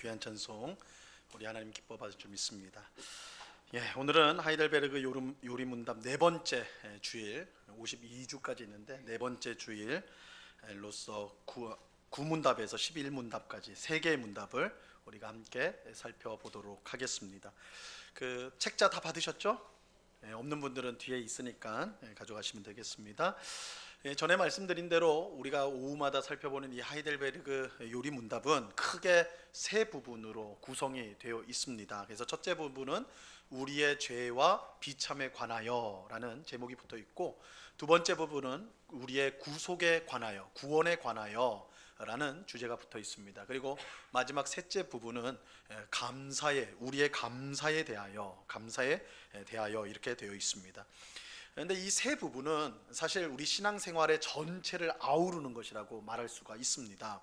귀한 찬송 우리 하나님 기뻐 받을 줄 믿습니다. 오늘은 하이델베르그 요리 문답 네 번째 주일, 52주까지 있는데 네 번째 주일로서 구문답에서 11문답까지 세 개의 문답을 우리가 함께 살펴보도록 하겠습니다. 그 책자 다 받으셨죠? 없는 분들은 뒤에 있으니까 가져가시면 되겠습니다. 전에 말씀드린 대로 우리가 오후마다 살펴보는 이 하이델베르그 요리 문답은 크게 세 부분으로 구성이 되어 있습니다. 그래서 첫째 부분은 우리의 죄와 비참에 관하여 라는 제목이 붙어 있고, 두 번째 부분은 우리의 구속에 관하여, 구원에 관하여 라는 주제가 붙어 있습니다. 그리고 마지막 셋째 부분은 우리의 감사에 대하여 이렇게 되어 있습니다. 그런데 이 세 부분은 사실 우리 신앙생활의 전체를 아우르는 것이라고 말할 수가 있습니다.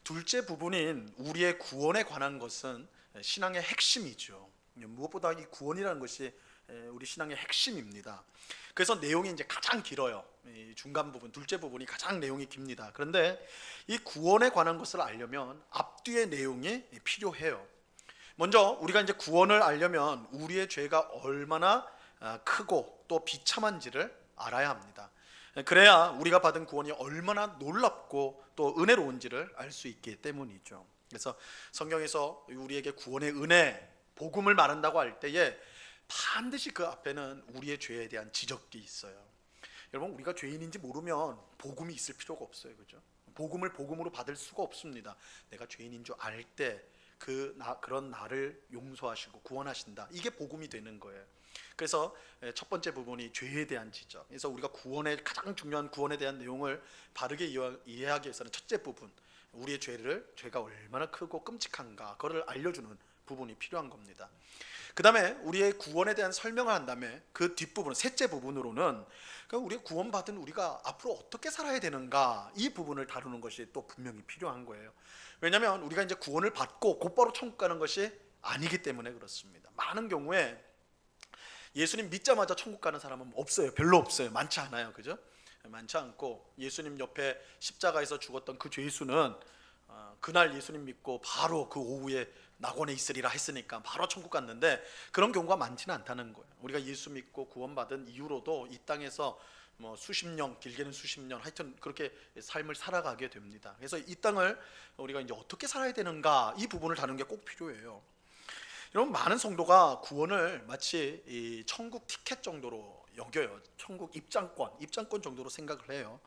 둘째 부분인 우리의 구원에 관한 것은 신앙의 핵심이죠. 무엇보다 이 구원이라는 것이 우리 신앙의 핵심입니다. 그래서 내용이 이제 가장 길어요. 이 중간 부분, 둘째 부분이 가장 내용이 깁니다. 그런데 이 구원에 관한 것을 알려면 앞뒤의 내용이 필요해요. 먼저 우리가 이제 구원을 알려면 우리의 죄가 얼마나 크고 또 비참한지를 알아야 합니다. 그래야 우리가 받은 구원이 얼마나 놀랍고 또 은혜로운지를 알 수 있기 때문이죠. 그래서 성경에서 우리에게 구원의 은혜, 복음을 말한다고 할 때에 반드시 그 앞에는 우리의 죄에 대한 지적이 있어요. 여러분, 우리가 죄인인지 모르면 복음이 있을 필요가 없어요. 그죠? 복음을 복음으로 받을 수가 없습니다. 내가 죄인인 줄 알 때 그런 나를 용서하시고 구원하신다. 이게 복음이 되는 거예요. 그래서 첫 번째 부분이 죄에 대한 지적. 그래서 우리가 가장 중요한 구원에 대한 내용을 바르게 이해하기 위해서는 첫째 부분, 우리의 죄가 얼마나 크고 끔찍한가, 그걸 알려주는 부분이 필요한 겁니다. 그 다음에 우리의 구원에 대한 설명을 한 다음에 그 뒷부분, 셋째 부분으로는 우리가 구원받은 우리가 앞으로 어떻게 살아야 되는가, 이 부분을 다루는 것이 또 분명히 필요한 거예요. 왜냐하면 우리가 이제 구원을 받고 곧바로 천국 가는 것이 아니기 때문에 그렇습니다. 많은 경우에 예수님 믿자마자 천국 가는 사람은 없어요. 별로 없어요. 많지 않아요. 그죠? 많지 않고, 예수님 옆에 십자가에서 죽었던 그 죄수는 그날 예수님 믿고 바로 그 오후에 낙원에 있으리라 했으니까 바로 천국 갔는데, 그런 경우가 많지는 않다는 거예요. 우리가 예수 믿고 구원받은 이후로도 이 땅에서 수십 년, 길게는 수십 년, 하여튼 그렇게 삶을 살아가게 됩니다. 그래서 이 땅을 우리가 이제 어떻게 살아야 되는가, 이 부분을 다루는 게 꼭 필요해요. 여러분, 많은 성도가 구원을 마치 이 천국 티켓 정도로 여겨요. 천국 입장권 정도로 생각을 해요.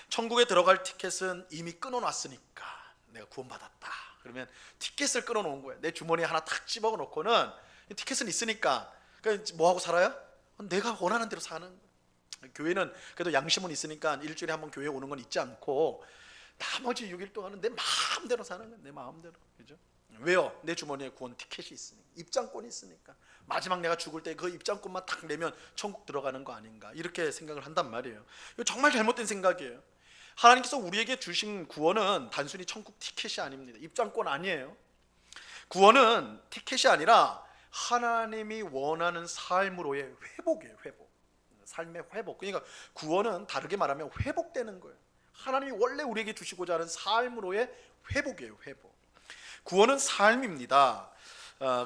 천국에 들어갈 티켓은 이미 끊어놨으니까 내가 구원받았다. 그러면 티켓을 끊어놓은 거예요. 내 주머니에 하나 탁 집어넣고는 티켓은 있으니까 뭐 하고 살아요? 내가 원하는 대로 사는 거예요. 교회는 그래도 양심은 있으니까 일주일에 한 번 교회 오는 건 잊지 않고 나머지 6일 동안은 내 마음대로 사는 거예요. 내 마음대로. 그죠? 왜요? 내 주머니에 구원 티켓이 있으니까, 입장권이 있으니까. 마지막 내가 죽을 때 그 입장권만 딱 내면 천국 들어가는 거 아닌가, 이렇게 생각을 한단 말이에요. 이거 정말 잘못된 생각이에요. 하나님께서 우리에게 주신 구원은 단순히 천국 티켓이 아닙니다. 입장권 아니에요. 구원은 티켓이 아니라 하나님이 원하는 삶으로의 회복이에요. 삶의 회복. 그러니까 구원은 다르게 말하면 회복되는 거예요. 하나님이 원래 우리에게 주시고자 하는 삶으로의 회복이에요. 회복. 구원은 삶입니다.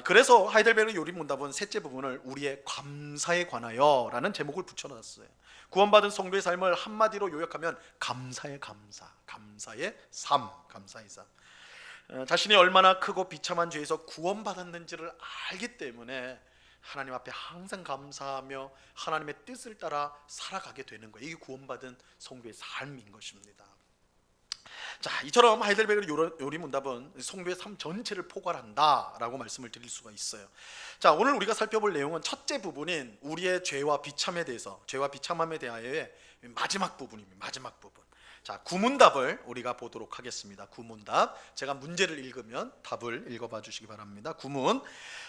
그래서 하이델베르그 요리 문답은 셋째 부분을 우리의 감사에 관하여 라는 제목을 붙여놨어요. 구원받은 성도의 삶을 한마디로 요약하면 감사의 삶. 자신이 얼마나 크고 비참한 죄에서 구원받았는지를 알기 때문에 하나님 앞에 항상 감사하며 하나님의 뜻을 따라 살아가게 되는 거예요. 이게 구원받은 성도의 삶인 것입니다. 자, 이처럼 하이델베르그 요리 문답은 성도의 삶 전체를 포괄한다라고 말씀을 드릴 수가 있어요. 자, 오늘 우리가 살펴볼 내용은 첫째 부분인 우리의 죄와 비참에 대해서, 죄와 비참함에 대하여의 마지막 부분입니다. 마지막 부분. 자, 구문답을 우리가 보도록 하겠습니다. 구문답. 제가 문제를 읽으면 답을 읽어봐 주시기 바랍니다. 구문.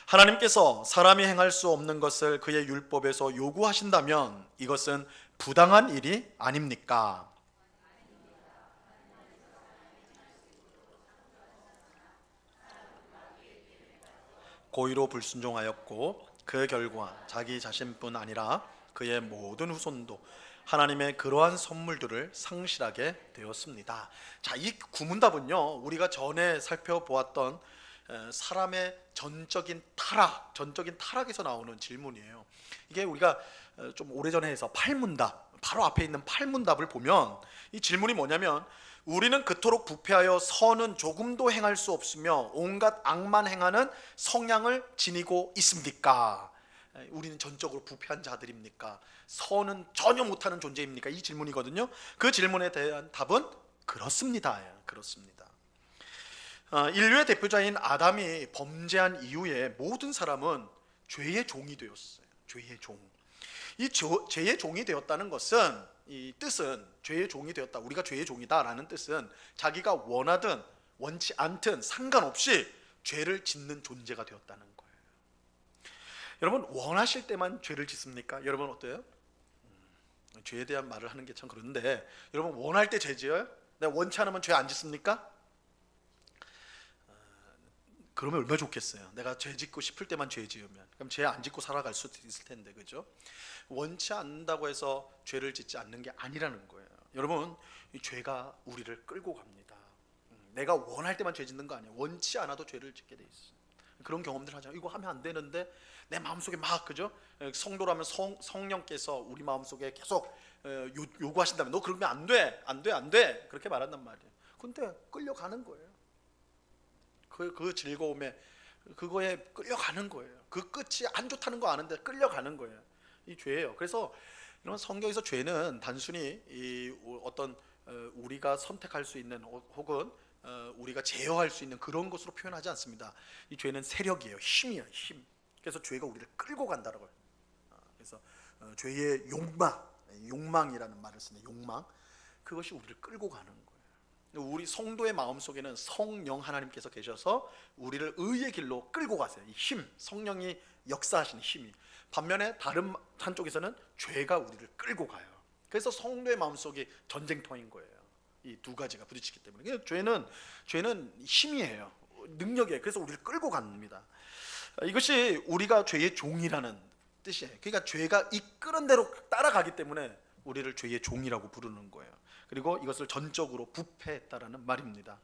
하나님께서 사람이 행할 수 없는 것을 그의 율법에서 요구하신다면 이것은 부당한 일이 아닙니까? 고의로 불순종하였고 그 결과 자기 자신뿐 아니라 그의 모든 후손도 하나님의 그러한 선물들을 상실하게 되었습니다. 자, 이 구문답은요, 우리가 전에 살펴보았던 사람의 전적인 타락에서 나오는 질문이에요. 이게 우리가 좀 오래전에 해서 팔문답, 바로 앞에 있는 팔문답을 보면 이 질문이 뭐냐면, 우리는 그토록 부패하여 선은 조금도 행할 수 없으며 온갖 악만 행하는 성향을 지니고 있습니까? 우리는 전적으로 부패한 자들입니까? 선은 전혀 못하는 존재입니까? 이 질문이거든요. 그 질문에 대한 답은 그렇습니다. 그렇습니다. 인류의 대표자인 아담이 범죄한 이후에 모든 사람은 죄의 종이 되었어요. 죄의 종. 이 죄의 종이 되었다는 것은, 이 뜻은, 죄의 종이 되었다, 우리가 죄의 종이다라는 뜻은 자기가 원하든 원치 않든 상관없이 죄를 짓는 존재가 되었다는 거예요. 여러분, 원하실 때만 죄를 짓습니까? 여러분 어때요? 죄에 대한 말을 하는 게 참 그런데, 여러분 원할 때 죄 지어요? 내가 원치 않으면 죄 안 짓습니까? 그러면 얼마나 좋겠어요. 내가 죄 짓고 싶을 때만 죄 지으면. 그럼 죄 안 짓고 살아갈 수도 있을 텐데, 그죠? 원치 않는다고 해서 죄를 짓지 않는 게 아니라는 거예요. 여러분, 이 죄가 우리를 끌고 갑니다. 내가 원할 때만 죄 짓는 거 아니에요. 원치 않아도 죄를 짓게 돼 있어요. 그런 경험들 하잖아요. 이거 하면 안 되는데 내 마음속에 막, 그죠? 성도라면 성령께서 우리 마음속에 계속 요구하신다면, 너 그러면 안 돼, 안 돼, 안 돼, 그렇게 말한단 말이에요. 근데 끌려가는 거예요. 그 즐거움에, 그거에 끌려가는 거예요. 그 끝이 안 좋다는 거 아는데 끌려가는 거예요. 이 죄예요. 그래서 이런 성경에서 죄는 단순히 이 어떤 우리가 선택할 수 있는, 혹은 우리가 제어할 수 있는 그런 것으로 표현하지 않습니다. 이 죄는 세력이에요. 힘이에요. 힘. 그래서 죄가 우리를 끌고 간다는 거예요. 그래서 죄의 욕망이라는 말을 쓰는 욕망, 그것이 우리를 끌고 가는 거예요. 우리 성도의 마음속에는 성령 하나님께서 계셔서 우리를 의의 길로 끌고 가세요. 이 힘, 성령이 역사하시는 힘이. 반면에 다른 한쪽에서는 죄가 우리를 끌고 가요. 그래서 성도의 마음속이 전쟁터인 거예요. 이 두 가지가 부딪히기 때문에. 죄는 힘이에요. 능력이에요. 그래서 우리를 끌고 갑니다. 이것이 우리가 죄의 종이라는 뜻이에요. 그러니까 죄가 이끄는 대로 따라가기 때문에 우리를 죄의 종이라고 부르는 거예요. 그리고 이것을 전적으로 부패했다라는 말입니다.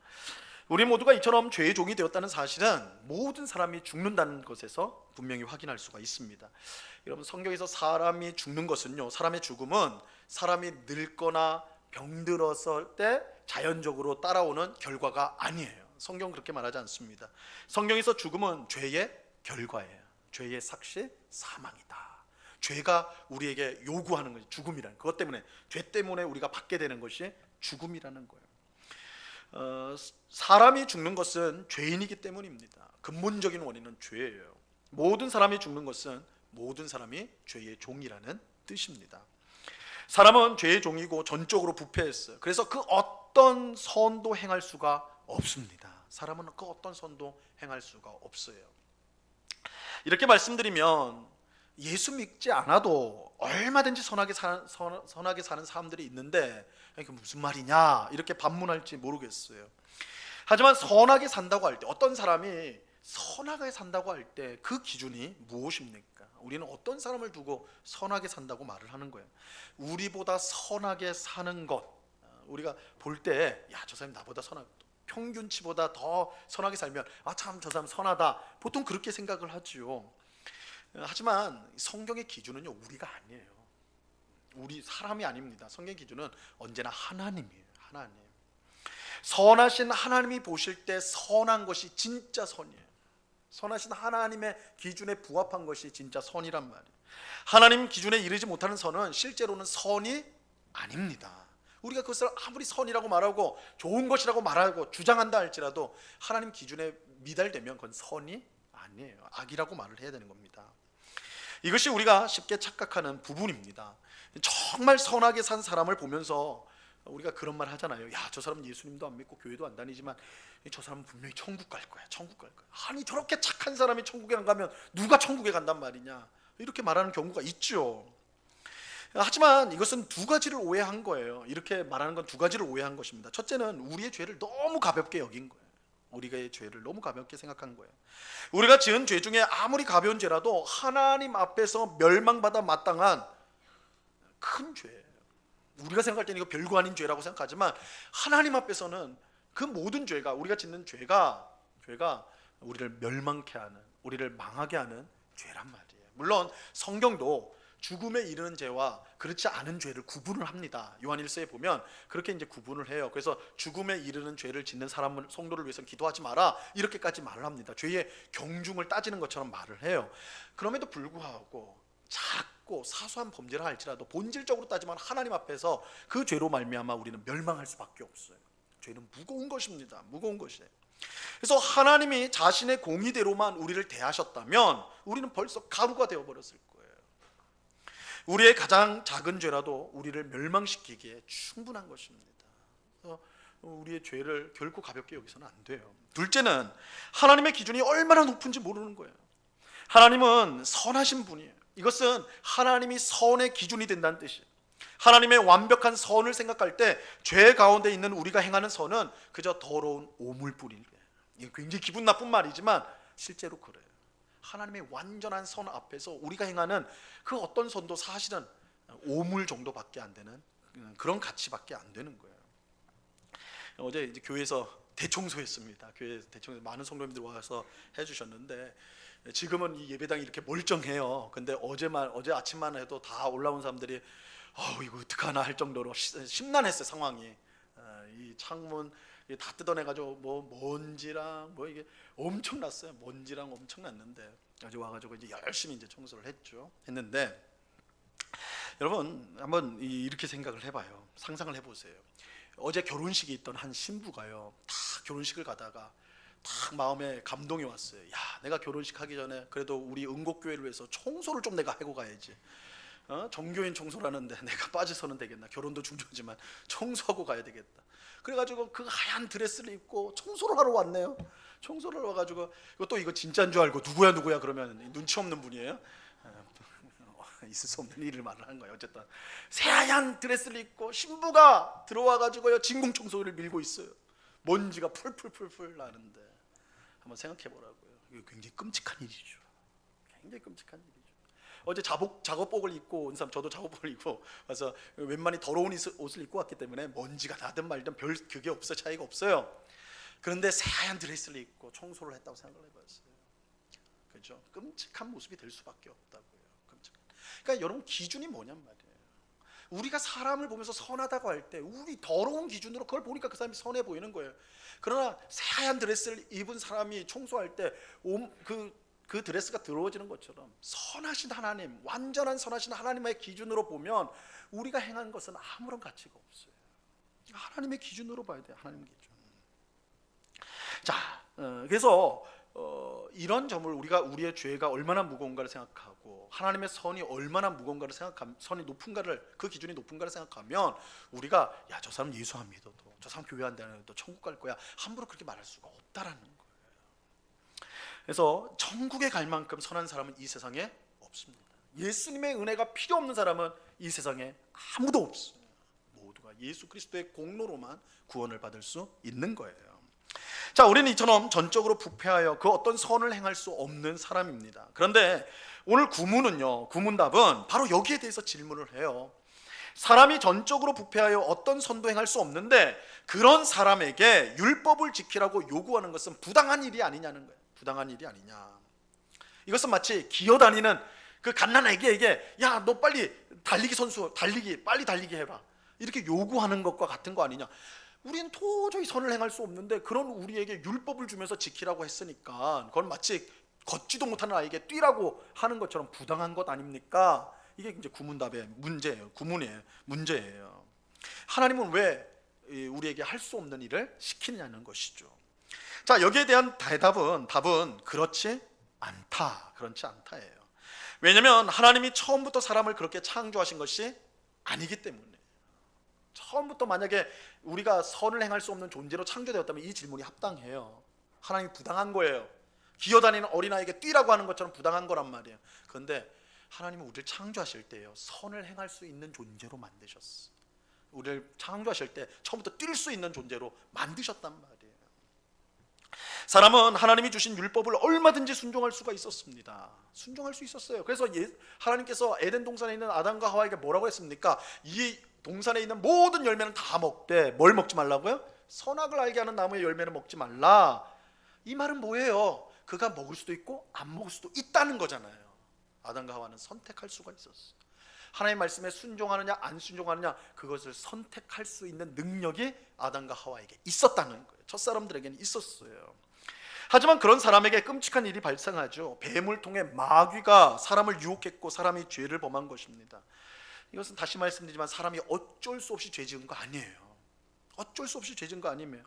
우리 모두가 이처럼 죄의 종이 되었다는 사실은 모든 사람이 죽는다는 것에서 분명히 확인할 수가 있습니다. 여러분, 성경에서 사람이 죽는 것은요, 사람의 죽음은 사람이 늙거나 병들었을 때 자연적으로 따라오는 결과가 아니에요. 성경 그렇게 말하지 않습니다. 성경에서 죽음은 죄의 결과예요. 죄의 삭시, 사망이다. 죄가 우리에게 요구하는 것이 죽음이라는, 그것 때문에, 죄 때문에 우리가 받게 되는 것이 죽음이라는 거예요. 사람이 죽는 것은 죄인이기 때문입니다. 근본적인 원인은 죄예요. 모든 사람이 죽는 것은 모든 사람이 죄의 종이라는 뜻입니다. 사람은 죄의 종이고 전적으로 부패했어요. 그래서 그 어떤 선도 행할 수가 없습니다. 사람은 그 어떤 선도 행할 수가 없어요. 이렇게 말씀드리면 예수 믿지 않아도 얼마든지 선하게 사는 사람들이 있는데, 이게 무슨 말이냐 이렇게 반문할지 모르겠어요. 하지만 선하게 산다고 할 때, 어떤 사람이 선하게 산다고 할 때 그 기준이 무엇입니까? 우리는 어떤 사람을 두고 선하게 산다고 말을 하는 거예요. 우리보다 선하게 사는 것, 우리가 볼 때, 야, 저 사람이 나보다 선하고 평균치보다 더 선하게 살면, 아, 참 저 사람 선하다, 보통 그렇게 생각을 하지요. 하지만 성경의 기준은요, 우리가 아니에요. 우리 사람이 아닙니다. 성경의 기준은 언제나 하나님이에요. 하나님. 선하신 하나님이 보실 때 선한 것이 진짜 선이에요. 선하신 하나님의 기준에 부합한 것이 진짜 선이란 말이에요. 하나님 기준에 이르지 못하는 선은 실제로는 선이 아닙니다. 우리가 그것을 아무리 선이라고 말하고 좋은 것이라고 말하고 주장한다 할지라도 하나님 기준에 미달되면 그건 선이 아니에요. 악이라고 말을 해야 되는 겁니다. 이것이 우리가 쉽게 착각하는 부분입니다. 정말 선하게 산 사람을 보면서 우리가 그런 말 하잖아요. 야, 저 사람은 예수님도 안 믿고 교회도 안 다니지만 저 사람은 분명히 천국 갈 거야. 천국 갈 거야. 아니, 저렇게 착한 사람이 천국에 안 가면 누가 천국에 간단 말이냐, 이렇게 말하는 경우가 있죠. 하지만 이것은 두 가지를 오해한 거예요. 이렇게 말하는 건 두 가지를 오해한 것입니다. 첫째는 우리의 죄를 너무 가볍게 여긴 거예요. 우리의 죄를 너무 가볍게 생각한 거예요. 우리가 지은 죄 중에 아무리 가벼운 죄라도 하나님 앞에서 멸망받아 마땅한 큰 죄예요. 우리가 생각할 때는 이거 별거 아닌 죄라고 생각하지만 하나님 앞에서는 그 모든 죄가, 우리가 짓는 죄가 우리를 멸망케 하는, 우리를 망하게 하는 죄란 말이에요. 물론 성경도 죽음에 이르는 죄와 그렇지 않은 죄를 구분을 합니다. 요한일서에 보면 그렇게 이제 구분을 해요. 그래서 죽음에 이르는 죄를 짓는 사람은 성도를 위해서 기도하지 마라, 이렇게까지 말을 합니다. 죄의 경중을 따지는 것처럼 말을 해요. 그럼에도 불구하고 작고 사소한 범죄라 할지라도 본질적으로 따지면 하나님 앞에서 그 죄로 말미암아 우리는 멸망할 수밖에 없어요. 죄는 무거운 것입니다. 무거운 것이에요. 그래서 하나님이 자신의 공의대로만 우리를 대하셨다면 우리는 벌써 가루가 되어버렸을 거예요. 우리의 가장 작은 죄라도 우리를 멸망시키기에 충분한 것입니다. 그래서 우리의 죄를 결코 가볍게 여기서는 안 돼요. 둘째는 하나님의 기준이 얼마나 높은지 모르는 거예요. 하나님은 선하신 분이에요. 이것은 하나님이 선의 기준이 된다는 뜻이에요. 하나님의 완벽한 선을 생각할 때 죄 가운데 있는 우리가 행하는 선은 그저 더러운 오물뿐인 거예요. 이게 굉장히 기분 나쁜 말이지만 실제로 그래요. 하나님의 완전한 선 앞에서 우리가 행하는 그 어떤 선도 사실은 오물 정도밖에 안 되는 그런 가치밖에 안 되는 거예요. 어제 이제 교회에서 대청소했습니다. 교회에서 대청소 많은 성도님들 와서 해주셨는데 지금은 이 예배당이 이렇게 멀쩡해요. 근데 어제 아침만 해도 다 올라온 사람들이 이거 어떡하나 할 정도로 심란했어요. 상황이. 이 창문 다 뜯어내가지고 먼지랑 이게 엄청났어요. 먼지랑 엄청났는데 어제 와가지고 이제 열심히 이제 청소를 했는데 여러분 한번 이렇게 생각을 해봐요. 상상을 해보세요. 어제 결혼식이 있던 한 신부가요, 다 결혼식을 가다가 딱 마음에 감동이 왔어요. 야, 내가 결혼식 하기 전에 그래도 우리 은곡교회를 위해서 청소를 좀 내가 하고 가야지. 정교인 청소라는데 내가 빠져서는 되겠나? 결혼도 중요하지만 청소하고 가야 되겠다. 그래가지고 그 하얀 드레스를 입고 청소를 하러 왔네요. 청소를 와가지고 이거 진짜인 줄 알고 누구야 그러면 눈치 없는 분이에요. 있을 수 없는 일을 말을 하는 거예요. 어쨌든 새하얀 드레스를 입고 신부가 들어와가지고요 진공 청소기를 밀고 있어요. 먼지가 풀풀 나는데 한번 생각해 보라고요. 이거 굉장히 끔찍한 일이죠. 굉장히 끔찍한 일이죠. 어제 작업복을 입고 온 사람, 저도 작업복을 입고 와서 웬만히 더러운 옷을 입고 왔기 때문에 먼지가 나든 말든 별 그게 없어요. 차이가 없어요. 그런데 새하얀 드레스를 입고 청소를 했다고 생각을 해봤어요. 그렇죠? 끔찍한 모습이 될 수밖에 없다고요. 끔찍한. 그러니까 여러분 기준이 뭐냔 말이에요. 우리가 사람을 보면서 선하다고 할 때 우리 더러운 기준으로 그걸 보니까 그 사람이 선해 보이는 거예요. 그러나 새하얀 드레스를 입은 사람이 청소할 때 그 드레스가 더러워지는 것처럼 선하신 하나님, 완전한 선하신 하나님의 기준으로 보면 우리가 행한 것은 아무런 가치가 없어요. 하나님의 기준으로 봐야 돼요. 하나님의 기준. 자, 그래서 이런 점을 우리의 죄가 얼마나 무거운가를 생각하고 하나님의 선이 얼마나 무거운가를 생각하면, 선이 높은가를, 그 기준이 높은가를 생각하면 우리가 야, 저 사람 예수 안 믿어도, 저 사람 교회 안 다녀도 천국 갈 거야, 함부로 그렇게 말할 수가 없다라는 거예요. 그래서 천국에 갈 만큼 선한 사람은 이 세상에 없습니다. 예수님의 은혜가 필요 없는 사람은 이 세상에 아무도 없어요. 모두가 예수 그리스도의 공로로만 구원을 받을 수 있는 거예요. 자, 우리는 이처럼 전적으로 부패하여 그 어떤 선을 행할 수 없는 사람입니다. 그런데 오늘 구문답은 바로 여기에 대해서 질문을 해요. 사람이 전적으로 부패하여 어떤 선도 행할 수 없는데 그런 사람에게 율법을 지키라고 요구하는 것은 부당한 일이 아니냐는 거예요. 부당한 일이 아니냐. 이것은 마치 기어다니는 그 갓난 애기에게 야, 너 빨리 빨리 달리기 해봐, 이렇게 요구하는 것과 같은 거 아니냐. 우리는 도저히 선을 행할 수 없는데 그런 우리에게 율법을 주면서 지키라고 했으니까 그건 마치 걷지도 못하는 아이에게 뛰라고 하는 것처럼 부당한 것 아닙니까? 이게 이제 구문답의 문제예요. 구문의 문제예요. 하나님은 왜 우리에게 할 수 없는 일을 시키느냐는 것이죠. 자, 여기에 대한 답은 그렇지 않다예요. 왜냐하면 하나님이 처음부터 사람을 그렇게 창조하신 것이 아니기 때문에. 처음부터 만약에 우리가 선을 행할 수 없는 존재로 창조되었다면 이 질문이 합당해요. 하나님이 부당한 거예요. 기어다니는 어린아이에게 뛰라고 하는 것처럼 부당한 거란 말이에요. 그런데 하나님은 우리를 창조하실 때요, 선을 행할 수 있는 존재로 만드셨어요. 우리를 창조하실 때 처음부터 뛸 수 있는 존재로 만드셨단 말이에요. 사람은 하나님이 주신 율법을 얼마든지 순종할 수가 있었습니다. 순종할 수 있었어요. 그래서 하나님께서 에덴 동산에 있는 아담과 하와에게 뭐라고 했습니까? 이 동산에 있는 모든 열매는 다 먹되 뭘 먹지 말라고요? 선악을 알게 하는 나무의 열매는 먹지 말라. 이 말은 뭐예요? 그가 먹을 수도 있고 안 먹을 수도 있다는 거잖아요. 아담과 하와는 선택할 수가 있었어요. 하나님의 말씀에 순종하느냐 안 순종하느냐, 그것을 선택할 수 있는 능력이 아담과 하와에게 있었다는 거예요. 첫사람들에게는 있었어요. 하지만 그런 사람에게 끔찍한 일이 발생하죠. 뱀을 통해 마귀가 사람을 유혹했고 사람이 죄를 범한 것입니다. 이것은 다시 말씀드리지만 사람이 어쩔 수 없이 죄 지은 거 아니에요. 어쩔 수 없이 죄 지은 거 아니에요.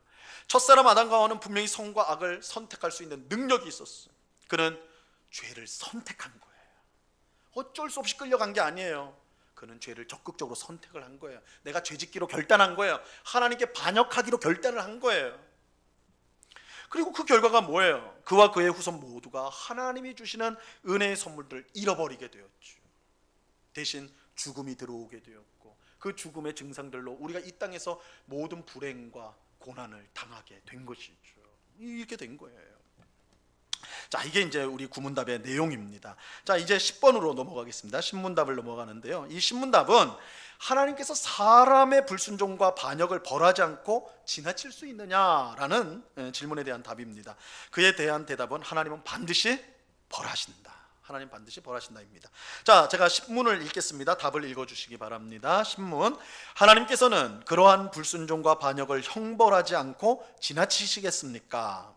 첫사람 아담과 하와는 분명히 선과 악을 선택할 수 있는 능력이 있었어요. 그는 죄를 선택한 거예요. 어쩔 수 없이 끌려간 게 아니에요. 그는 죄를 적극적으로 선택을 한 거예요. 내가 죄짓기로 결단한 거예요. 하나님께 반역하기로 결단을 한 거예요. 그리고 그 결과가 뭐예요? 그와 그의 후손 모두가 하나님이 주시는 은혜의 선물들을 잃어버리게 되었죠. 대신 죽음이 들어오게 되었고, 그 죽음의 증상들로 우리가 이 땅에서 모든 불행과 고난을 당하게 된 것이죠. 이렇게 된 거예요. 자, 이게 이제 우리 구문답의 내용입니다. 자, 이제 10번으로 넘어가겠습니다. 신문답을 넘어가는데요. 이 신문답은 하나님께서 사람의 불순종과 반역을 벌하지 않고 지나칠 수 있느냐라는 질문에 대한 답입니다. 그에 대한 대답은 하나님은 반드시 벌하신다. 하나님 반드시 벌하신다입니다. 자, 제가 신문을 읽겠습니다. 답을 읽어주시기 바랍니다. 신문: 하나님께서는 그러한 불순종과 반역을 형벌하지 않고 지나치시겠습니까?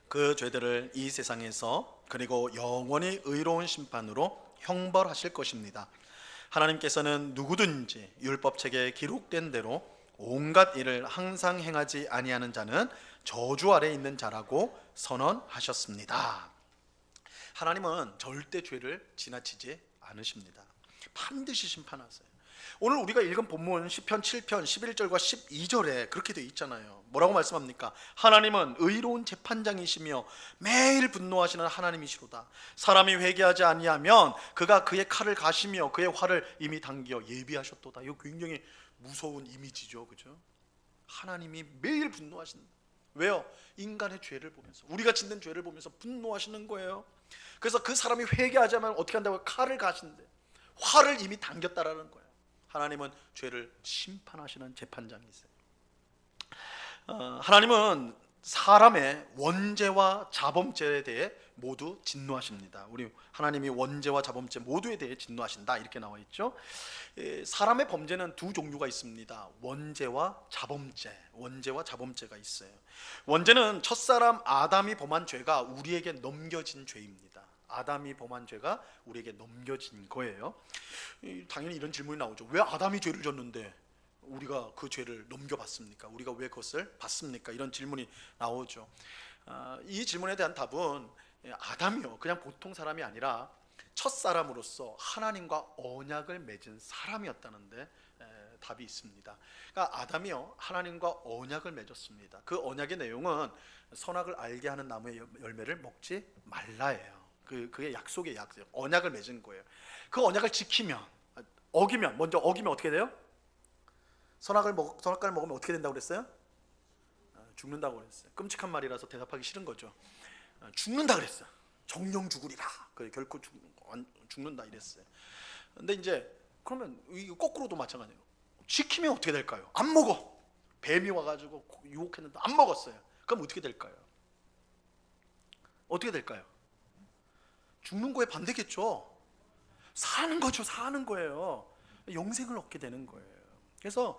그 죄들을 이 세상에서 그리고 영원히 의로운 심판으로 형벌하실 것입니다. 하나님께서는 누구든지 율법책에 기록된 대로 온갖 일을 항상 행하지 아니하는 자는 저주 아래 있는 자라고 선언하셨습니다. 하나님은 절대 죄를 지나치지 않으십니다. 반드시 심판하세요. 오늘 우리가 읽은 본문 시편 7편 11절과 12절에 그렇게 되어 있잖아요. 뭐라고 말씀합니까? 하나님은 의로운 재판장이시며 매일 분노하시는 하나님이시로다. 사람이 회개하지 아니하면 그가 그의 칼을 가시며 그의 활을 이미 당겨 예비하셨도다. 이거 굉장히 무서운 이미지죠, 그죠? 하나님이 매일 분노하신다. 왜요? 인간의 죄를 보면서, 우리가 짓는 죄를 보면서 분노하시는 거예요. 그래서 그 사람이 회개하지 않으면 어떻게 한다고요? 칼을 가신대. 활을 이미 당겼다라는 거예요. 하나님은 죄를 심판하시는 재판장이세요. 하나님은 사람의 원죄와 자범죄에 대해 모두 진노하십니다. 우리 하나님이 원죄와 자범죄 모두에 대해 진노하신다 이렇게 나와 있죠. 사람의 범죄는 두 종류가 있습니다. 원죄와 자범죄. 원죄와 자범죄가 있어요. 원죄는 첫사람 아담이 범한 죄가 우리에게 넘겨진 죄입니다. 아담이 범한 죄가 우리에게 넘겨진 거예요. 당연히 이런 질문이 나오죠. 왜 아담이 죄를 졌는데 우리가 그 죄를 넘겨받습니까? 우리가 왜 그것을 받습니까? 이런 질문이 나오죠. 이 질문에 대한 답은 아담이요, 그냥 보통 사람이 아니라 첫사람으로서 하나님과 언약을 맺은 사람이었다는데 답이 있습니다. 그러니까 아담이요, 하나님과 언약을 맺었습니다. 그 언약의 내용은 선악을 알게 하는 나무의 열매를 먹지 말라예요. 그게 약속의 약속, 언약을 맺은 거예요. 그 언약을 지키면, 먼저 어기면 어떻게 돼요? 선악과를 먹으면 어떻게 된다고 그랬어요? 죽는다고 그랬어요. 끔찍한 말이라서 대답하기 싫은 거죠. 죽는다 그랬어요. 정령 죽으리라. 결코 죽는다 이랬어요. 근데 이제 그러면 이거 거꾸로도 마찬가지예요. 지키면 어떻게 될까요? 안 먹어. 뱀이 와가지고 유혹했는데 안 먹었어요. 그럼 어떻게 될까요? 어떻게 될까요? 죽는 거에 반대겠죠. 사는 거죠. 사는 거예요. 영생을 얻게 되는 거예요. 그래서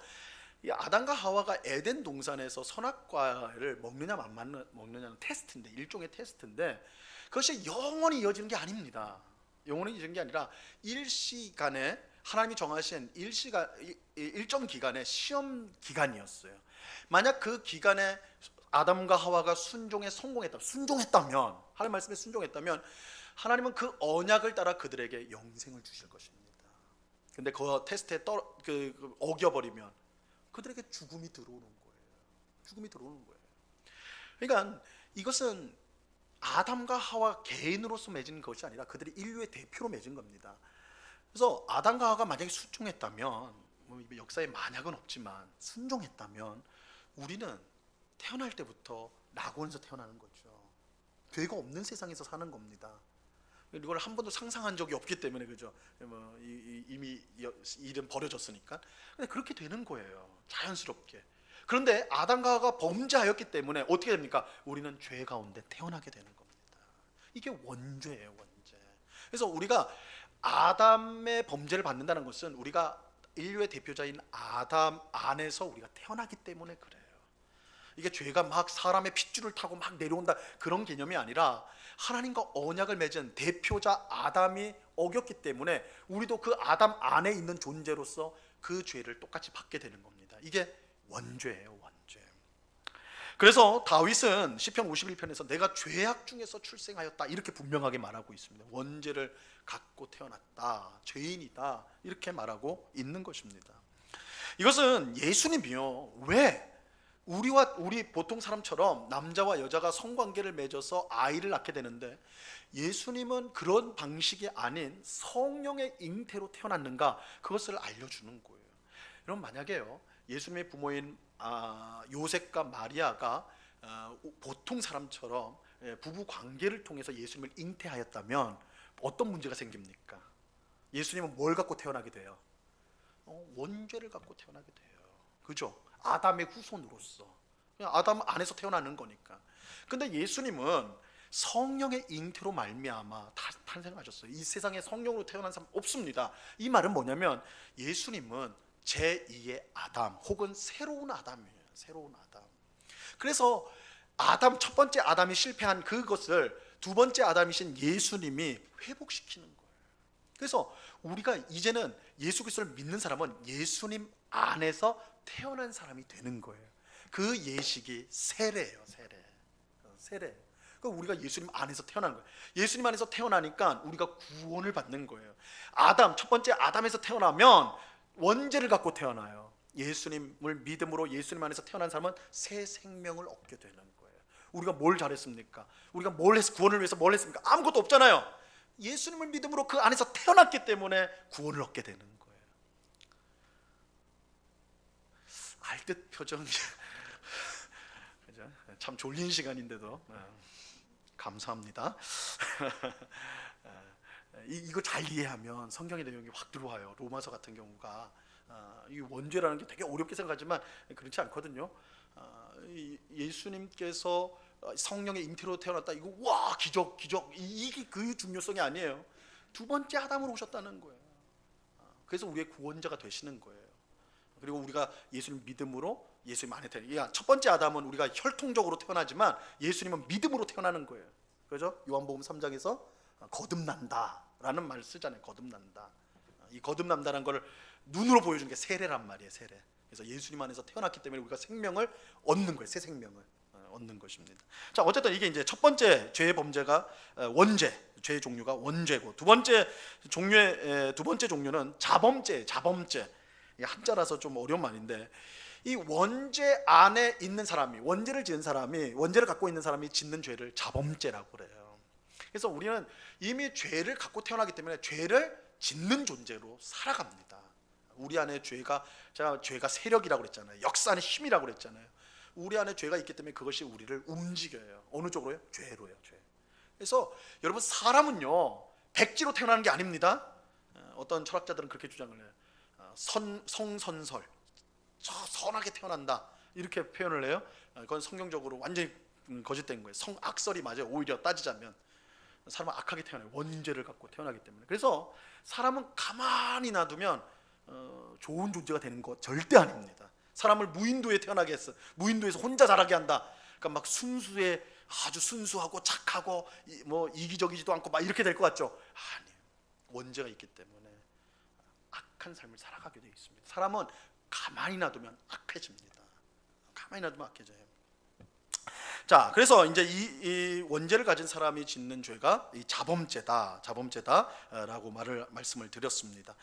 이 아담과 하와가 에덴 동산에서 선악과를 먹느냐 안 먹느냐는 테스트인데, 일종의 테스트인데, 그것이 영원히 이어지는 게 아닙니다. 영원히 이어지는 게 아니라 일시간에 하나님이 정하신 일정 기간의 시험 기간이었어요. 만약 그 기간에 아담과 하와가 순종했다면, 하나님 말씀에 순종했다면 하나님은 그 언약을 따라 그들에게 영생을 주실 것입니다. 근데 그 테스트에 어겨버리면 그들에게 죽음이 들어오는 거예요. 죽음이 들어오는 거예요. 그러니까 이것은 아담과 하와 개인으로서 맺은 것이 아니라 그들이 인류의 대표로 맺은 겁니다. 그래서 아담과 하와가 만약에 순종했다면, 역사에 만약은 없지만 순종했다면 우리는 태어날 때부터 낙원에서 태어나는 거죠. 죄가 없는 세상에서 사는 겁니다. 이걸 한 번도 상상한 적이 없기 때문에, 그죠? 이미 일은 버려졌으니까. 근데 그렇게 되는 거예요, 자연스럽게. 그런데 아담과 하와가 범죄하였기 때문에 어떻게 됩니까? 우리는 죄 가운데 태어나게 되는 겁니다. 이게 원죄예요, 원죄. 그래서 우리가 아담의 범죄를 받는다는 것은 우리가 인류의 대표자인 아담 안에서 우리가 태어나기 때문에 그래요. 이게 죄가 막 사람의 핏줄을 타고 막 내려온다, 그런 개념이 아니라 하나님과 언약을 맺은 대표자 아담이 어겼기 때문에 우리도 그 아담 안에 있는 존재로서 그 죄를 똑같이 받게 되는 겁니다. 이게 원죄예요, 원죄. 그래서 다윗은 시편 51편에서 내가 죄악 중에서 출생하였다 이렇게 분명하게 말하고 있습니다. 원죄를 갖고 태어났다, 죄인이다, 이렇게 말하고 있는 것입니다. 이것은 예수님이요, 왜 우리 보통 사람처럼 남자와 여자가 성관계를 맺어서 아이를 낳게 되는데 예수님은 그런 방식이 아닌 성령의 잉태로 태어났는가, 그것을 알려주는 거예요. 여러분, 만약에요, 예수님의 부모인 요셉과 마리아가 보통 사람처럼 부부 관계를 통해서 예수님을 잉태하였다면 어떤 문제가 생깁니까? 예수님은 뭘 갖고 태어나게 돼요? 원죄를 갖고 태어나게 돼요. 그죠? 아담의 후손으로서, 그냥 아담 안에서 태어나는 거니까. 근데 예수님은 성령의 잉태로 말미암아 탄생하셨어요. 이 세상에 성령으로 태어난 사람 없습니다. 이 말은 뭐냐면 예수님은 제2의 아담, 혹은 새로운 아담이에요. 새로운 아담. 그래서 첫 번째 아담이 실패한 그것을 두 번째 아담이신 예수님이 회복시키는 거예요. 그래서 우리가 이제는 예수 그리스도를 믿는 사람은 예수님 안에서 태어난 사람이 되는 거예요. 그 예식이 세례예요, 세례. 그러니까 우리가 예수님 안에서 태어나는 거예요. 예수님 안에서 태어나니까 우리가 구원을 받는 거예요. 첫 번째 아담에서 태어나면 원죄를 갖고 태어나요. 예수님을 믿음으로 예수님 안에서 태어난 사람은 새 생명을 얻게 되는 거예요. 우리가 뭘 잘했습니까? 우리가 구원을 위해서 뭘 했습니까? 아무것도 없잖아요. 예수님을 믿음으로 그 안에서 태어났기 때문에 구원을 얻게 되는 거예요. 알듯 표정. 참 졸린 시간인데도 감사합니다. 이거 잘 이해하면 성경의 내용이 확 들어와요. 로마서 같은 경우가 이 원죄라는 게 되게 어렵게 생각하지만 그렇지 않거든요. 예수님께서 성령의 잉태로 태어났다, 이거 와, 기적. 이게 그 중요성이 아니에요. 두 번째 아담으로 오셨다는 거예요. 그래서 우리의 구원자가 되시는 거예요. 그리고 우리가 예수님 믿음으로 예수님 안에 태어나. 첫 번째 아담은 우리가 혈통적으로 태어나지만 예수님은 믿음으로 태어나는 거예요. 그죠? 요한복음 3장에서 거듭난다라는 말을 쓰잖아요. 거듭난다. 이 거듭난다는 걸 눈으로 보여주는 게 세례란 말이에요, 세례. 그래서 예수님 안에서 태어났기 때문에 우리가 생명을 얻는 거예요. 새 생명을 얻는 것입니다. 자, 어쨌든 이게 이제 첫 번째 죄의 범죄가 원죄, 죄의 종류가 원죄고, 두 번째 종류는 자범죄. 한자라서 좀 어려운 말인데, 이 원죄 안에 있는 사람이, 원죄를 지은 사람이, 원죄를 갖고 있는 사람이 짓는 죄를 자범죄라고 그래요. 그래서 우리는 이미 죄를 갖고 태어나기 때문에 죄를 짓는 존재로 살아갑니다. 우리 안에 제가 죄가 세력이라고 그랬잖아요. 역사는 힘이라고 그랬잖아요. 우리 안에 죄가 있기 때문에 그것이 우리를 움직여요. 어느 쪽으로요? 죄로요, 죄. 그래서 여러분, 사람은요 백지로 태어나는 게 아닙니다. 어떤 철학자들은 그렇게 주장을 해요. 성선설, 선하게 태어난다, 이렇게 표현을 해요. 그건 성경적으로 완전히 거짓된 거예요. 성악설이 맞아요. 오히려 따지자면 사람은 악하게 태어나요. 원죄를 갖고 태어나기 때문에. 그래서 사람은 가만히 놔두면 좋은 존재가 되는 거 절대 아닙니다. 사람을 무인도에 태어나게 했어. 무인도에서 혼자 자라게 한다. 그러니까 막 아주 순수하고 착하고 뭐 이기적이지도 않고 막 이렇게 될 것 같죠? 아니에요. 원죄가 있기 때문에 악한 삶을 살아가게 되어 있습니다. 사람은 가만히 놔두면 악해집니다. 가만히 놔두면 악해져요. 자, 그래서 이제 이 원죄를 가진 사람이 짓는 죄가 이 자범죄다라고 말씀을 드렸습니다.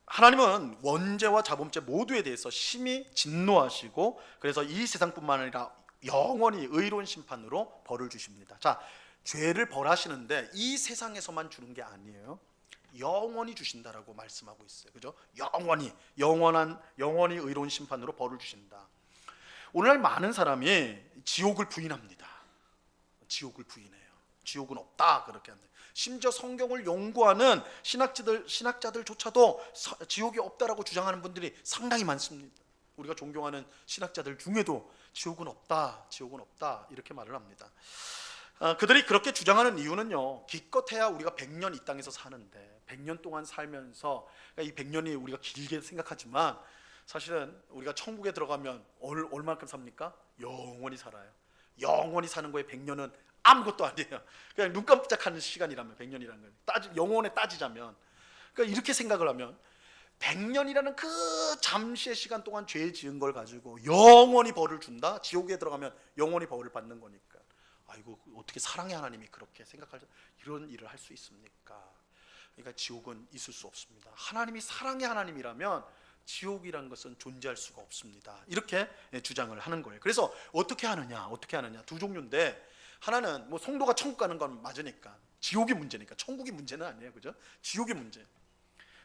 하나님은 원죄와 자범죄 모두에 대해서 심히 진노하시고, 그래서 이 세상뿐만 아니라 영원히 의로운 심판으로 벌을 주십니다. 자, 죄를 벌하시는데 이 세상에서만 주는 게 아니에요. 영원히 주신다라고 말씀하고 있어요. 그죠? 영원히 의로운 심판으로 벌을 주신다. 오늘날 많은 사람이 지옥을 부인합니다. 지옥을 부인해요. 지옥은 없다 그렇게 한다. 심지어 성경을 연구하는 신학자들조차도 지옥이 없다라고 주장하는 분들이 상당히 많습니다. 우리가 존경하는 신학자들 중에도 지옥은 없다 이렇게 말을 합니다. 그들이 그렇게 주장하는 이유는요, 기껏해야 우리가 100년 이 땅에서 사는데 100년 동안 살면서, 그러니까 이 100년이 우리가 길게 생각하지만 사실은 우리가 천국에 들어가면 얼마만큼 삽니까? 영원히 살아요. 영원히 사는 거에 100년은 아무것도 아니에요. 그냥 눈 깜짝하는 시간이라면 100년이라는 거예요. 영원에 따지자면. 그러니까 이렇게 생각을 하면 100년이라는 그 잠시의 시간 동안 죄 지은 걸 가지고 영원히 벌을 준다? 지옥에 들어가면 영원히 벌을 받는 거니까. 아이고, 어떻게 사랑의 하나님이 그렇게 생각할 이런 일을 할 수 있습니까? 그러니까 지옥은 있을 수 없습니다. 하나님이 사랑의 하나님이라면 지옥이라는 것은 존재할 수가 없습니다. 이렇게 주장을 하는 거예요. 그래서 어떻게 하느냐? 두 종류인데, 하나는 뭐 성도가 천국 가는 건 맞으니까, 지옥이 문제니까, 천국이 문제는 아니에요, 그죠? 지옥이 문제.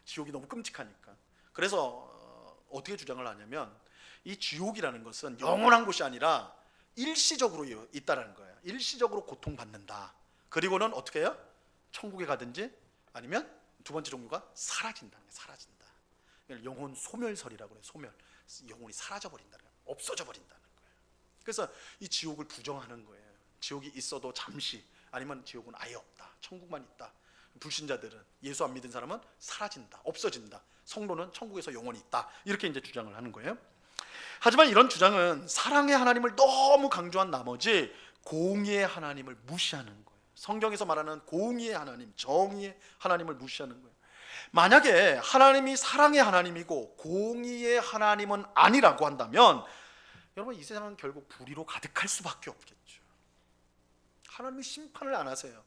지옥이 너무 끔찍하니까. 그래서 어떻게 주장을 하냐면, 이 지옥이라는 것은 영원한 곳이 아니라 일시적으로 있다라는 거예요. 일시적으로 고통받는다. 그리고는 어떻게 해요? 천국에 가든지 아니면 두 번째 종류가 사라진다. 영혼 소멸설이라고 해요. 소멸. 영혼이 사라져 버린다는 거예요. 없어져 버린다는 거예요. 그래서 이 지옥을 부정하는 거예요. 지옥이 있어도 잠시, 아니면 지옥은 아예 없다. 천국만 있다. 불신자들은, 예수 안 믿은 사람은 사라진다. 없어진다. 성도는 천국에서 영원히 있다. 이렇게 이제 주장을 하는 거예요. 하지만 이런 주장은 사랑의 하나님을 너무 강조한 나머지 공의의 하나님을 무시하는 거예요. 성경에서 말하는 공의의 하나님, 정의의 하나님을 무시하는 거예요. 만약에 하나님이 사랑의 하나님이고 공의의 하나님은 아니라고 한다면, 여러분, 이 세상은 결국 불의로 가득할 수밖에 없겠죠. 하나님이 심판을 안 하세요.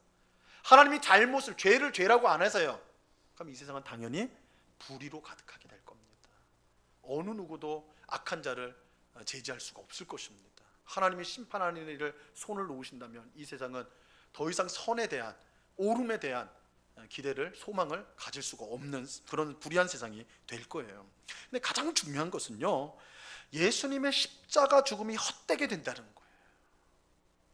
하나님이 죄를 죄라고 안 하세요. 그럼 이 세상은 당연히 불의로 가득하게 될 겁니다. 어느 누구도 악한 자를 제지할 수가 없을 것입니다. 하나님이 심판하는 일을 손을 놓으신다면 이 세상은 더 이상 선에 대한, 옳음에 대한 기대를, 소망을 가질 수가 없는 그런 불의한 세상이 될 거예요. 근데 가장 중요한 것은요, 예수님의 십자가 죽음이 헛되게 된다는 거예요.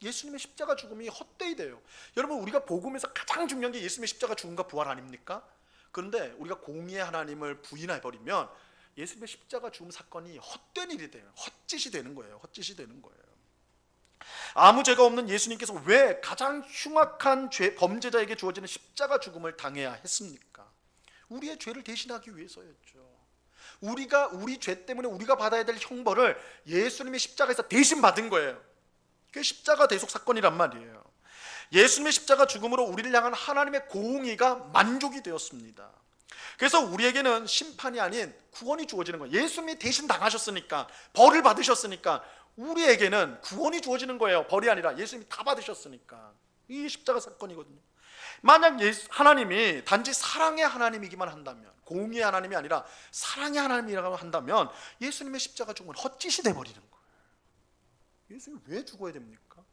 예수님의 십자가 죽음이 헛되이 돼요. 여러분, 우리가 복음에서 가장 중요한 게 예수님의 십자가 죽음과 부활 아닙니까? 그런데 우리가 공의의 하나님을 부인해버리면 예수님의 십자가 죽음 사건이 헛된 일이 돼요. 헛짓이 되는 거예요. 아무 죄가 없는 예수님께서 왜 가장 흉악한 범죄자에게 주어지는 십자가 죽음을 당해야 했습니까? 우리의 죄를 대신하기 위해서였죠. 우리 죄 때문에 우리가 받아야 될 형벌을 예수님의 십자가에서 대신 받은 거예요. 그게 십자가 대속 사건이란 말이에요. 예수님의 십자가 죽음으로 우리를 향한 하나님의 공의가 만족이 되었습니다. 그래서 우리에게는 심판이 아닌 구원이 주어지는 거예요. 예수님이 대신 당하셨으니까, 벌을 받으셨으니까 우리에게는 구원이 주어지는 거예요. 벌이 아니라 예수님이 다 받으셨으니까. 이 십자가 사건이거든요. 만약 하나님이 단지 사랑의 하나님이기만 한다면, 공의의 하나님이 아니라 사랑의 하나님이라고 한다면 예수님의 십자가 죽음은 헛짓이 돼버리는 거예요. 예수님이 왜 죽어야 됩니까?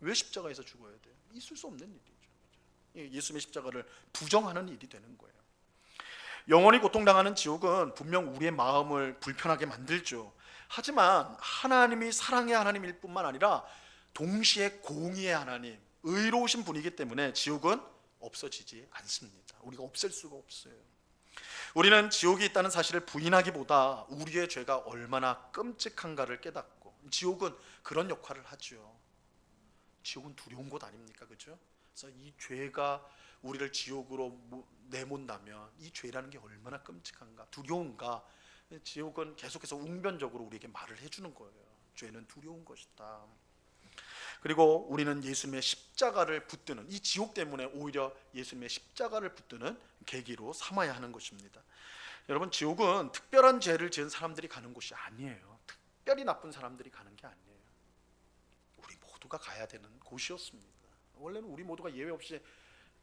왜 십자가에서 죽어야 돼요? 있을 수 없는 일이죠. 예수님의 십자가를 부정하는 일이 되는 거예요. 영원히 고통당하는 지옥은 분명 우리의 마음을 불편하게 만들죠. 하지만 하나님이 사랑의 하나님일 뿐만 아니라 동시에 공의의 하나님, 의로우신 분이기 때문에 지옥은 없어지지 않습니다. 우리가 없앨 수가 없어요. 우리는 지옥이 있다는 사실을 부인하기보다 우리의 죄가 얼마나 끔찍한가를 깨닫고, 지옥은 그런 역할을 하죠. 지옥은 두려운 곳 아닙니까? 그죠? 그래서 이 죄가 우리를 지옥으로 내몬다면 이 죄라는 게 얼마나 끔찍한가, 두려운가. 지옥은 계속해서 웅변적으로 우리에게 말을 해주는 거예요. 죄는 두려운 것이다. 그리고 우리는 예수님의 십자가를 붙드는, 이 지옥 때문에 오히려 예수님의 십자가를 붙드는 계기로 삼아야 하는 것입니다. 여러분, 지옥은 특별한 죄를 지은 사람들이 가는 곳이 아니에요. 특별히 나쁜 사람들이 가는 게 아니에요. 우리 모두가 가야 되는 곳이었습니다. 원래는 우리 모두가 예외 없이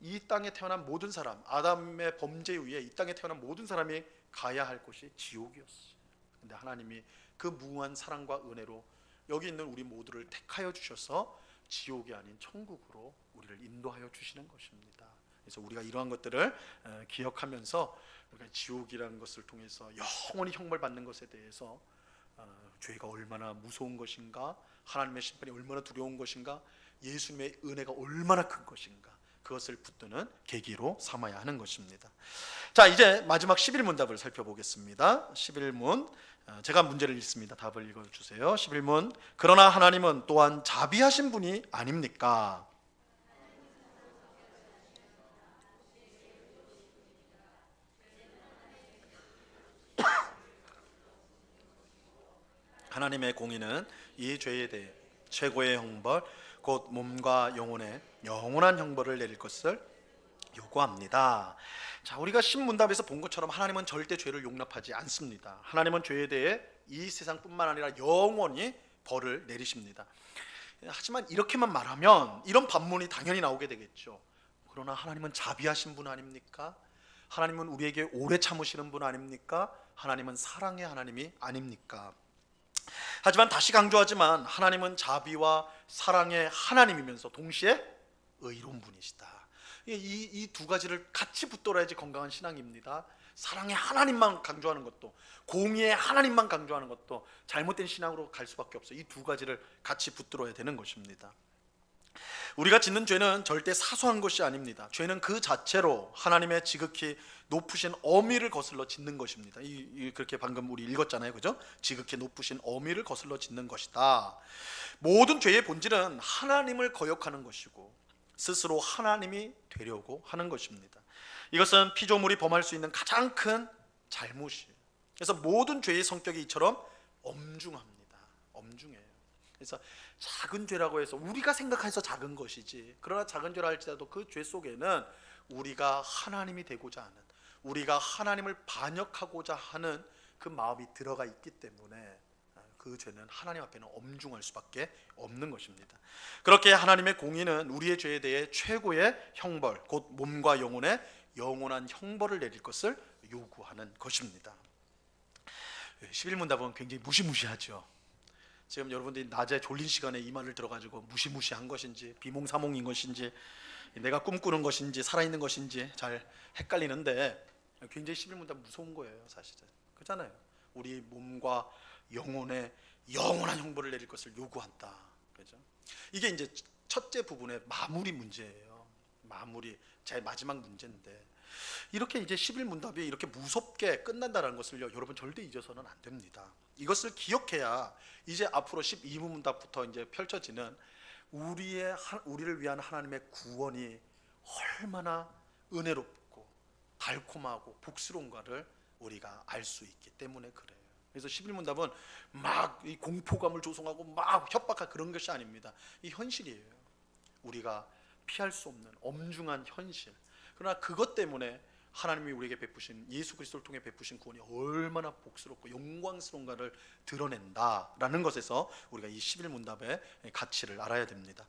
이 땅에 태어난 모든 사람, 아담의 범죄에 의해 이 땅에 태어난 모든 사람이 가야 할 곳이 지옥이었어요. 근데 하나님이 그 무한 사랑과 은혜로 여기 있는 우리 모두를 택하여 주셔서 지옥이 아닌 천국으로 우리를 인도하여 주시는 것입니다. 그래서 우리가 이러한 것들을 기억하면서 우리가 지옥이라는 것을 통해서 영원히 형벌받는 것에 대해서 죄가 얼마나 무서운 것인가, 하나님의 심판이 얼마나 두려운 것인가, 예수님의 은혜가 얼마나 큰 것인가, 그것을 붙드는 계기로 삼아야 하는 것입니다. 자, 이제 마지막 11문답을 살펴보겠습니다. 11문, 제가 문제를 읽습니다. 답을 읽어주세요. 11문, 그러나 하나님은 또한 자비하신 분이 아닙니까? 하나님의 공의는 이 죄에 대해 최고의 형벌, 곧 몸과 영혼에 영원한 형벌을 내릴 것을 요구합니다. 자, 우리가 신문답에서 본 것처럼 하나님은 절대 죄를 용납하지 않습니다. 하나님은 죄에 대해 이 세상뿐만 아니라 영원히 벌을 내리십니다. 하지만 이렇게만 말하면 이런 반문이 당연히 나오게 되겠죠. 그러나 하나님은 자비하신 분 아닙니까? 하나님은 우리에게 오래 참으시는 분 아닙니까? 하나님은 사랑의 하나님이 아닙니까? 하지만 다시 강조하지만 하나님은 자비와 사랑의 하나님이면서 동시에 의로운 분이시다. 이 두 가지를 같이 붙들어야지 건강한 신앙입니다. 사랑의 하나님만 강조하는 것도, 공의의 하나님만 강조하는 것도 잘못된 신앙으로 갈 수밖에 없어요. 이 두 가지를 같이 붙들어야 되는 것입니다. 우리가 짓는 죄는 절대 사소한 것이 아닙니다. 죄는 그 자체로 하나님의 지극히 높으신 어미를 거슬러 짓는 것입니다. 그렇게 방금 우리 읽었잖아요, 그죠? 지극히 높으신 어미를 거슬러 짓는 것이다. 모든 죄의 본질은 하나님을 거역하는 것이고 스스로 하나님이 되려고 하는 것입니다. 이것은 피조물이 범할 수 있는 가장 큰 잘못이에요. 그래서 모든 죄의 성격이 이처럼 엄중합니다. 엄중해요. 그래서 작은 죄라고 해서 우리가 생각해서 작은 것이지, 그러나 작은 죄라 할지라도 그 죄 속에는 우리가 하나님이 되고자 하는, 우리가 하나님을 반역하고자 하는 그 마음이 들어가 있기 때문에 그 죄는 하나님 앞에는 엄중할 수밖에 없는 것입니다. 그렇게 하나님의 공의는 우리의 죄에 대해 최고의 형벌, 곧 몸과 영혼에 영원한 형벌을 내릴 것을 요구하는 것입니다. 11문답은 굉장히 무시무시하죠. 지금 여러분들이 낮에 졸린 시간에 이 말을 들어가지고 무시무시한 것인지 비몽사몽인 것인지 내가 꿈꾸는 것인지 살아있는 것인지 잘 헷갈리는데 굉장히 11문답 무서운 거예요, 사실은. 그렇잖아요. 우리 몸과 영혼에 영원한 형벌을 내릴 것을 요구한다. 그죠? 이게 이제 첫째 부분의 마무리 문제예요. 마무리, 제 마지막 문제인데 이렇게 이제 11문답이 이렇게 무섭게 끝난다는 것을요, 여러분 절대 잊어서는 안 됩니다. 이것을 기억해야 이제 앞으로 12문답부터 이제 펼쳐지는 우리를 위한 하나님의 구원이 얼마나 은혜롭고 달콤하고 복스러운가를 우리가 알 수 있기 때문에 그래요. 그래서 11문답은 막 이 공포감을 조성하고 막 협박할 그런 것이 아닙니다. 이 현실이에요. 우리가 피할 수 없는 엄중한 현실. 그러나 그것 때문에 하나님이 우리에게 베푸신, 예수 그리스도를 통해 베푸신 구원이 얼마나 복스럽고 영광스러운가를 드러낸다라는 것에서 우리가 이 11문답의 가치를 알아야 됩니다.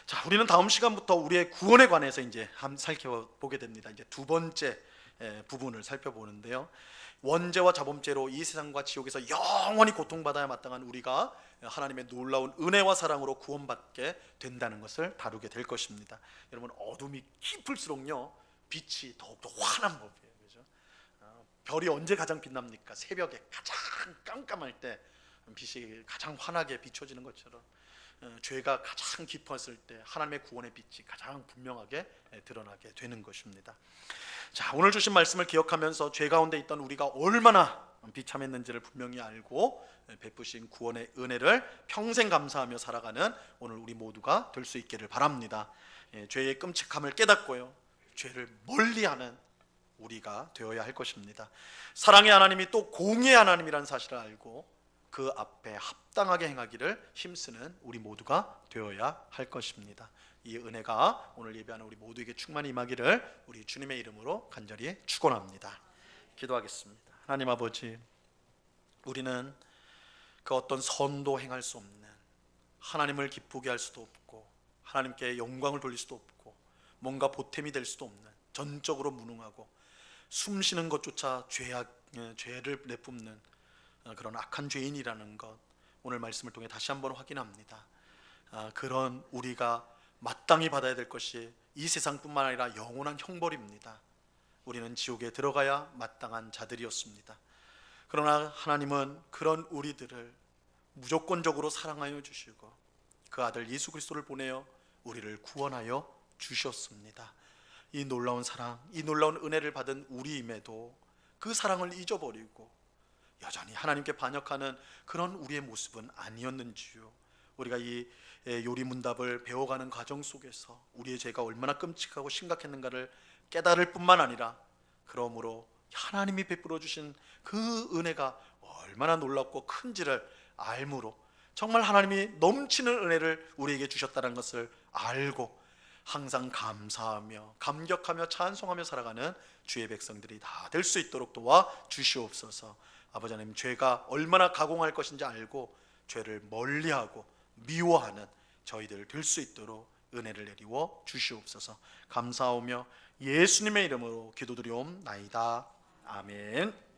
자, 우리는 다음 시간부터 우리의 구원에 관해서 이제 살펴보게 됩니다. 이제 두 번째 부분을 살펴보는데요. 원죄와 자범죄로 이 세상과 지옥에서 영원히 고통받아야 마땅한 우리가 하나님의 놀라운 은혜와 사랑으로 구원받게 된다는 것을 다루게 될 것입니다. 여러분, 어둠이 깊을수록요 빛이 더욱더 환한 법이에요. 그죠? 별이 언제 가장 빛납니까? 새벽에 가장 깜깜할 때 빛이 가장 환하게 비춰지는 것처럼 죄가 가장 깊었을 때 하나님의 구원의 빛이 가장 분명하게 드러나게 되는 것입니다. 자, 오늘 주신 말씀을 기억하면서 죄 가운데 있던 우리가 얼마나 비참했는지를 분명히 알고 베푸신 구원의 은혜를 평생 감사하며 살아가는 오늘 우리 모두가 될 수 있기를 바랍니다. 죄의 끔찍함을 깨닫고요, 죄를 멀리하는 우리가 되어야 할 것입니다. 사랑의 하나님이 또 공의의 하나님이라는 사실을 알고 그 앞에 합당하게 행하기를 힘쓰는 우리 모두가 되어야 할 것입니다. 이 은혜가 오늘 예배하는 우리 모두에게 충만히 임하기를 우리 주님의 이름으로 간절히 축원합니다. 기도하겠습니다. 하나님 아버지, 우리는 그 어떤 선도 행할 수 없는, 하나님을 기쁘게 할 수도 없고 하나님께 영광을 돌릴 수도 없고 뭔가 보탬이 될 수도 없는, 전적으로 무능하고 숨쉬는 것조차 죄를 내뿜는 그런 악한 죄인이라는 것, 오늘 말씀을 통해 다시 한번 확인합니다. 그런 우리가 마땅히 받아야 될 것이 이 세상뿐만 아니라 영원한 형벌입니다. 우리는 지옥에 들어가야 마땅한 자들이었습니다. 그러나 하나님은 그런 우리들을 무조건적으로 사랑하여 주시고 그 아들 예수 그리스도를 보내어 우리를 구원하여 주셨습니다. 이 놀라운 사랑, 이 놀라운 은혜를 받은 우리임에도 그 사랑을 잊어버리고 여전히 하나님께 반역하는 그런 우리의 모습은 아니었는지요. 우리가 이 요리 문답을 배워가는 과정 속에서 우리의 죄가 얼마나 끔찍하고 심각했는가를 깨달을 뿐만 아니라, 그러므로 하나님이 베풀어 주신 그 은혜가 얼마나 놀랍고 큰지를 알므로 정말 하나님이 넘치는 은혜를 우리에게 주셨다는 것을 알고 항상 감사하며 감격하며 찬송하며 살아가는 주의 백성들이 다 될 수 있도록 도와 주시옵소서. 아버지 하나님, 죄가 얼마나 가공할 것인지 알고 죄를 멀리하고 미워하는 저희들 될 수 있도록 은혜를 내리워 주시옵소서. 감사하며 예수님의 이름으로 기도드리옵나이다. 아멘.